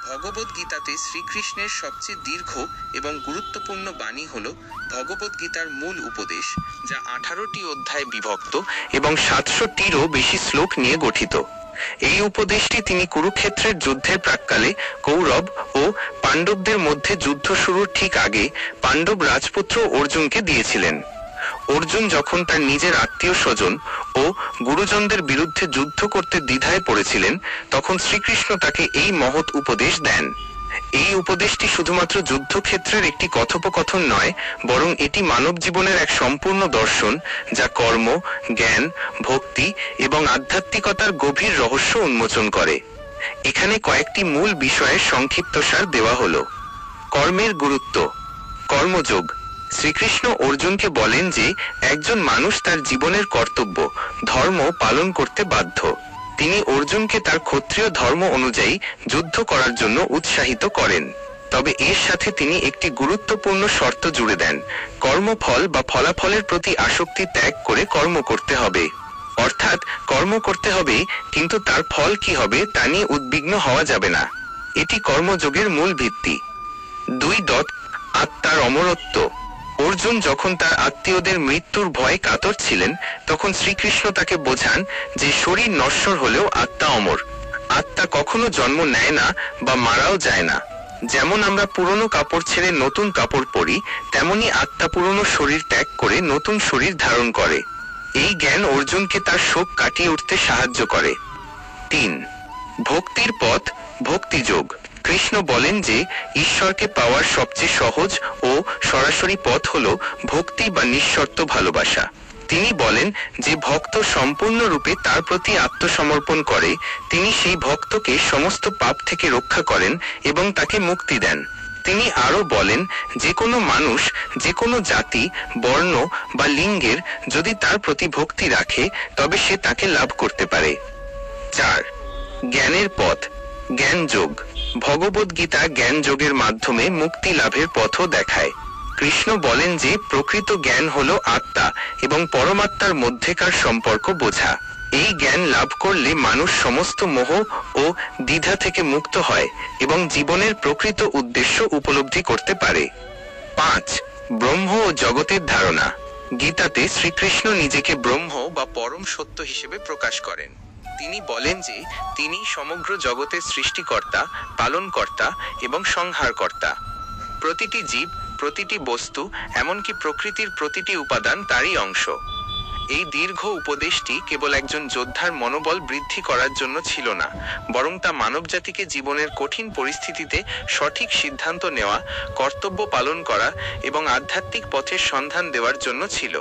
ভগবদ্গীতাতে শ্রীকৃষ্ণের সবচেয়ে দীর্ঘ এবং গুরুত্বপূর্ণ বাণী হল ভগবদ্গীতার মূল উপদেশ, যা 18টি অধ্যায়ে বিভক্ত এবং 700টিরও বেশি শ্লোক নিয়ে গঠিত। এই উপদেশটি তিনি কুরুক্ষেত্রের যুদ্ধের প্রাক্কালে কৌরব ও পাণ্ডবদের মধ্যে যুদ্ধ শুরুর ঠিক আগে পাণ্ডব রাজপুত্র অর্জুনকে দিয়েছিলেন। অর্জুন যখন তার নিজের আত্মীয় স্বজন ও গুরুজনদের বিরুদ্ধে যুদ্ধ করতে দ্বিধায় পড়েছিলেন, তখন শ্রীকৃষ্ণ তাকে এই মহৎ উপদেশ দেন। এই উপদেশটি শুধুমাত্র যুদ্ধক্ষেত্রের একটি কথোপকথন নয়, বরং এটি মানব জীবনের এক সম্পূর্ণ দর্শন, যা কর্ম, জ্ঞান, ভক্তি এবং আধ্যাত্মিকতার গভীর রহস্য উন্মোচন করে। এখানে কয়েকটি মূল বিষয়ের সংক্ষিপ্তসার দেওয়া হলো। কর্মের গুরুত্ব। কর্মযোগ। শ্রীকৃষ্ণ অর্জুনকে বলেন যে একজন মানুষ তার জীবনের কর্তব্য, ধর্ম পালন করতে বাধ্য। তিনি অর্জুনকে তার ক্ষত্রিয় ধর্ম অনুযায়ী যুদ্ধ করার জন্য উৎসাহিত করেন। তবে এর সাথে তিনি একটি গুরুত্বপূর্ণ শর্ত জুড়ে দেন: কর্মফল বা ফলাফলের প্রতি আসক্তি ত্যাগ করে কর্ম করতে হবে। অর্থাৎ কর্ম করতে হবে, কিন্তু তার ফল কি হবে তা নিয়ে উদ্বিগ্ন হওয়া যাবে না। এটি কর্মযোগের মূল ভিত্তি। 2. আত্মার অমরত্ব। অর্জুন যখন তার আত্মীয়দের মৃত্যুর ভয়ে কাতর ছিলেন, তখন শ্রীকৃষ্ণ তাকে বোঝান যে শরীর নশ্বর হলেও আত্মা অমর। আত্মা কখনো জন্ম নেয় না বা মারাও যায় না। যেমন আমরা পুরনো কাপড় ছেড়ে নতুন কাপড় পরি, তেমনি আত্মা পুরনো শরীর ত্যাগ করে নতুন শরীর ধারণ করে। এই জ্ঞান অর্জুনকে তার শোক কাটিয়ে উঠতে সাহায্য করে। 3. ভক্তির পথ, ভক্তিযোগ। কৃষ্ণ বলেন যে ঈশ্বরকে পাওয়ার সবচেয়ে সহজ ও সরাসরি পথ হল ভক্তি বা নিঃশর্ত ভালোবাসা। তিনি বলেন যে ভক্ত সম্পূর্ণরূপে তার প্রতি আত্মসমর্পণ করে, তিনি সেই ভক্তকে সমস্ত পাপ থেকে রক্ষা করেন এবং তাকে মুক্তি দেন। তিনি আরও বলেন, যে কোনো মানুষ, যে কোনো জাতি, বর্ণ বা লিঙ্গের যদি তার প্রতি ভক্তি রাখে, তবে সে তাকে লাভ করতে পারে। 4. জ্ঞানের পথ, জ্ঞানযোগ। ভগবদ্গীতা জ্ঞান যোগের মাধ্যমে মুক্তি লাভের পথও দেখায়। কৃষ্ণ বলেন যে প্রকৃত জ্ঞান হল আত্মা এবং পরমাত্মার মধ্যেকার সম্পর্ক বোঝা। এই জ্ঞান লাভ করলে মানুষ সমস্ত মোহ ও দ্বিধা থেকে মুক্ত হয় এবং জীবনের প্রকৃত উদ্দেশ্য উপলব্ধি করতে পারে। 5. ব্রহ্ম ও জগতের ধারণা। গীতাতে শ্রীকৃষ্ণ নিজেকে ব্রহ্ম বা পরম সত্য হিসেবে প্রকাশ করেন। তিনি বলেন যে তিনি সমগ্র জগতের সৃষ্টিকর্তা, পালনকর্তা এবং সংহারকর্তা। প্রতিটি জীব, প্রতিটি বস্তু, এমনকি প্রকৃতির প্রতিটি উপাদান তারই অংশ। এই দীর্ঘ উপদেশটি কেবল একজন যোদ্ধার মনোবল বৃদ্ধি করার জন্য ছিল না, বরং তা মানবজাতিকে জীবনের কঠিন পরিস্থিতিতে সঠিক সিদ্ধান্ত নেওয়া, কর্তব্য পালন করা এবং আধ্যাত্মিক পথের সন্ধান দেওয়ার জন্য ছিল।